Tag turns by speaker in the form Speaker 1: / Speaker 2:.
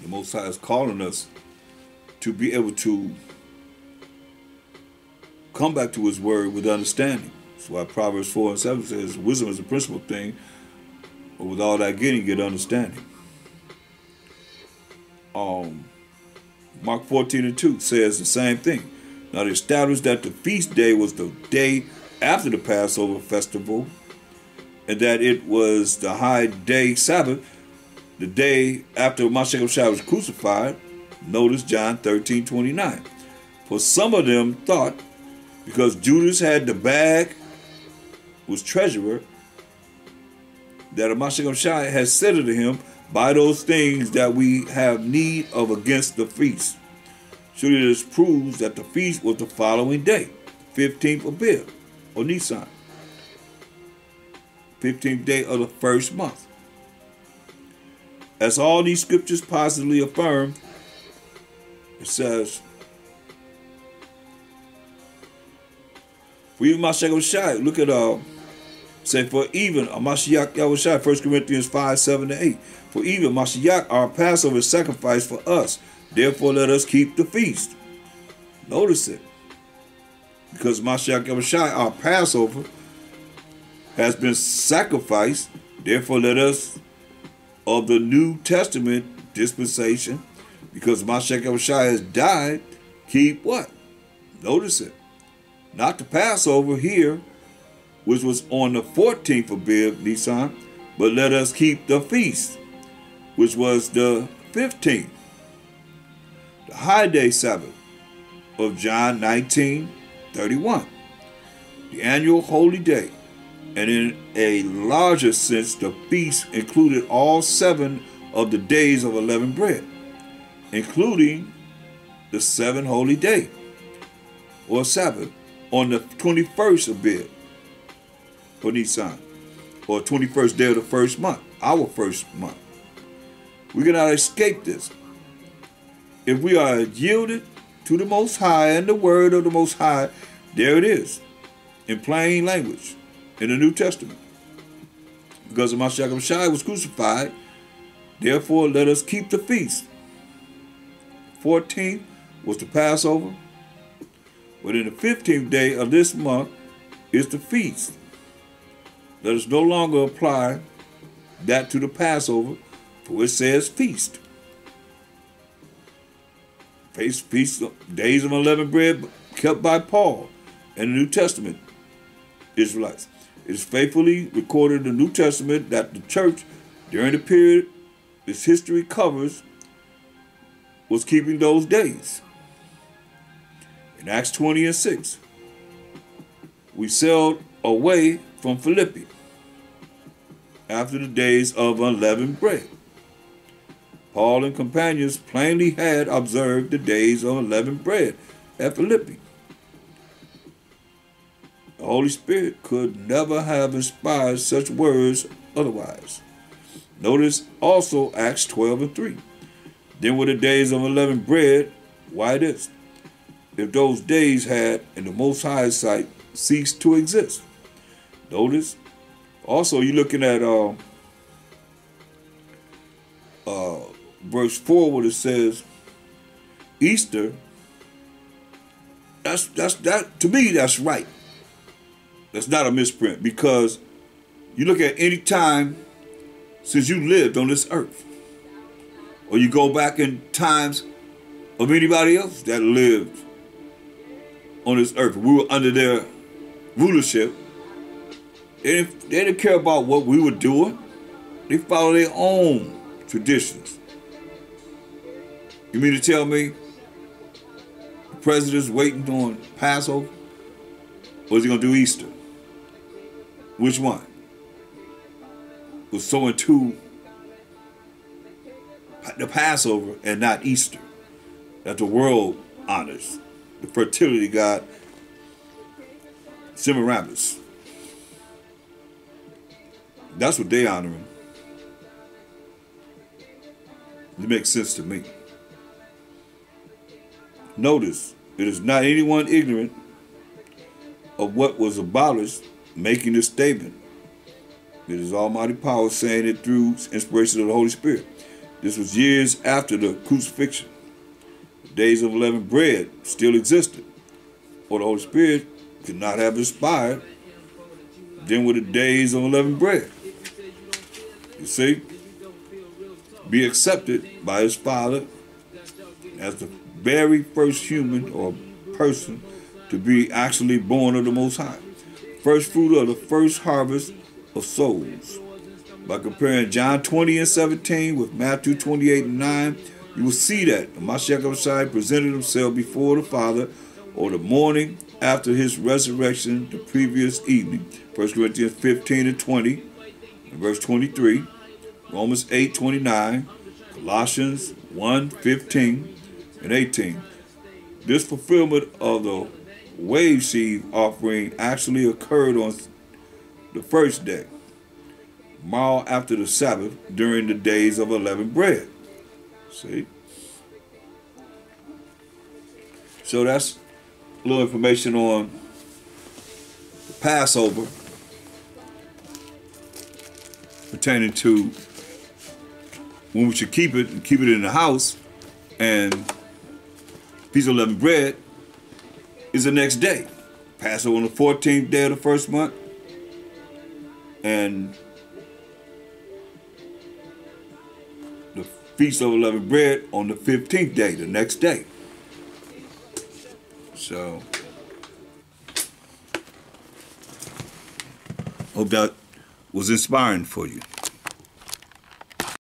Speaker 1: The Most High is calling us to be able to come back to His Word with understanding. That's why Proverbs 4 and 7 says, wisdom is the principal thing, but with all that getting, get understanding. Mark 14 and 2 says the same thing. Now they established that the feast day was the day after the Passover festival, and that it was the high day Sabbath, the day after MASHAYACH was crucified. Notice John 13:29. For some of them thought, because Judas had the bag, was treasurer, that MASHAYACH had said unto him, buy those things that we have need of against the feast. Surely this proves that the feast was the following day, 15th of Abib, or Nisan, 15th day of the first month. As all these scriptures positively affirm, it says, for even MASHAYACH, look at say, for even MASHAYACH YAHAWASHI, 1 Corinthians 5, 7 to 8. For even MASHAYACH, our Passover is sacrificed for us. Therefore, let us keep the feast. Notice it. Because MASHAYACH YAHAWASHI, our Passover, has been sacrificed. Therefore, let us, of the New Testament dispensation, because MASHAYACH YAHAWASHI has died, keep what? Notice it. Not the Passover here, which was on the 14th of Abib, Nisan, but let us keep the feast, which was the 15th, the high day Sabbath of John 19:31, the annual holy day. And in a larger sense, the feast included all 7 of the days of unleavened bread, including the 7th holy day, or Sabbath, on the 21st of Abib, or Nisan, or 21st day of the first month, our first month. We cannot escape this. If we are yielded to the Most High and the word of the Most High, there it is, in plain language, in the New Testament. Because MASHAYACH was crucified, therefore let us keep the feast. 14th was the Passover, but in the 15th day of this month is the feast. Let us no longer apply that to the Passover, for it says feast. Feast days of unleavened bread kept by Paul and the New Testament Israelites. It is faithfully recorded in the New Testament that the church, during the period its history covers, was keeping those days. In Acts 20 and 6, we sailed away from Philippi after the days of unleavened bread. Paul and companions plainly had observed the days of unleavened bread at Philippi. The Holy Spirit could never have inspired such words otherwise. Notice also Acts 12 and 3. Then were the days of unleavened bread. Why this? If those days had, in the Most High's sight, ceased to exist. Notice also you're looking at verse 4 where it says Easter. That to me that's right. That's not a misprint, because you look at any time since you lived on this earth, or you go back in times of anybody else that lived on this earth. We were under their rulership. They didn't care about what we were doing. They followed their own traditions. You mean to tell me the president's waiting on Passover? Or is he going to do Easter? Which one? Was so into the Passover and not Easter that the world honors. The fertility god Semiramis. That's what they honor him. It makes sense to me. Notice, it is not anyone ignorant of what was abolished making this statement. It is Almighty power saying it through inspiration of the Holy Spirit. This was years after the crucifixion. The days of unleavened bread still existed, or the Holy Spirit could not have inspired then with the days of unleavened bread. You see? Be accepted by his Father as the very first human or person to be actually born of the Most High. First fruit of the first harvest of souls. By comparing John 20 and 17 with Matthew 28 and 9, you will see that the MASHAYACH presented himself before the Father on the morning after his resurrection the previous evening. 1 Corinthians 15 and 20, and verse 23, Romans 8, 29, Colossians 1, 15 and 18. This fulfillment of the wave seed offering actually occurred on the first day, tomorrow after the Sabbath, during the days of unleavened bread. See? So that's a little information on the Passover pertaining to when we should keep it and keep it in the house, and Feast of Unleavened Bread is the next day. Passover on the 14th day of the first month, and the Feast of Unleavened Bread on the 15th day, the next day. So, hope that was inspiring for you.